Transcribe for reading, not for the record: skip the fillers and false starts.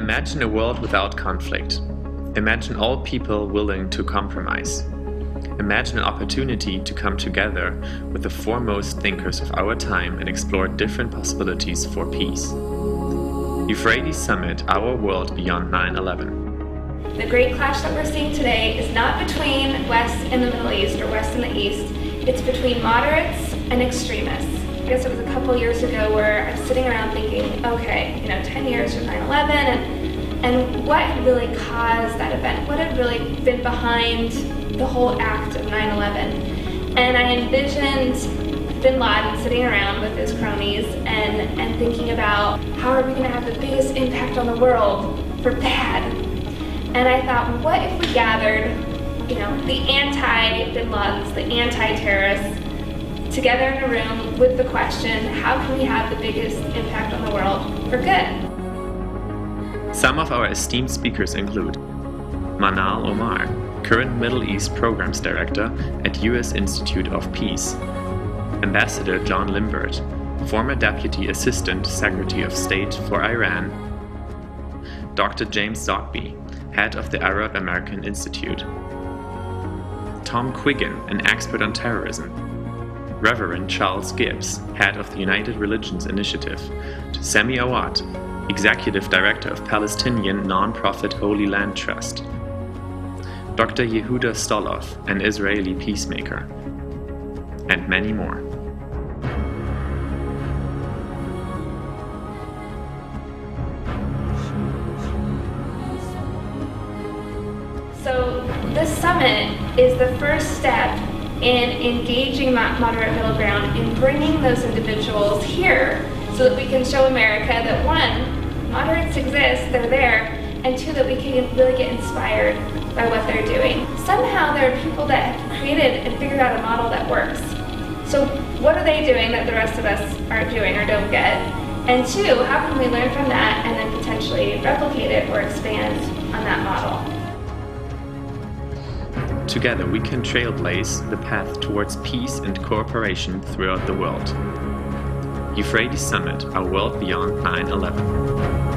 Imagine a world without conflict. Imagine all people willing to compromise. Imagine an opportunity to come together with the foremost thinkers of our time and explore different possibilities for peace. Euphrates Summit, Our World Beyond 9/11. The great clash that we're seeing today is not between West and the Middle East or West and the East. It's between moderates and extremists. I guess it was a couple years ago where I was sitting around thinking, okay, 10 years from 9/11 and what had really caused that event? What had really been behind the whole act of 9/11? And I envisioned bin Laden sitting around with his cronies and thinking about how are we going to have the biggest impact on the world for bad? And I thought, what if we gathered, the anti-bin Ladens, the anti-terrorists, together in a room with the question, how can we have the biggest impact on the world for good? Some of our esteemed speakers include Manal Omar, current Middle East Programs Director at U.S. Institute of Peace, Ambassador John Limbert, former Deputy Assistant Secretary of State for Iran, Dr. James Zogby, head of the Arab American Institute, Tom Quiggin, an expert on terrorism, Reverend Charles Gibbs, head of the United Religions Initiative, Sami Awad, Executive Director of Palestinian nonprofit Holy Land Trust, Dr. Yehuda Stolov, an Israeli peacemaker, and many more. So this summit is the first step in engaging moderate middle ground, in bringing those individuals here so that we can show America that one, moderates exist, they're there, and two, that we can really get inspired by what they're doing. Somehow there are people that have created and figured out a model that works. So what are they doing that the rest of us aren't doing or don't get? And two, how can we learn from that and then potentially replicate it or expand on that model? Together we can trailblaze the path towards peace and cooperation throughout the world. Euphrates Summit, Our World Beyond 9/11.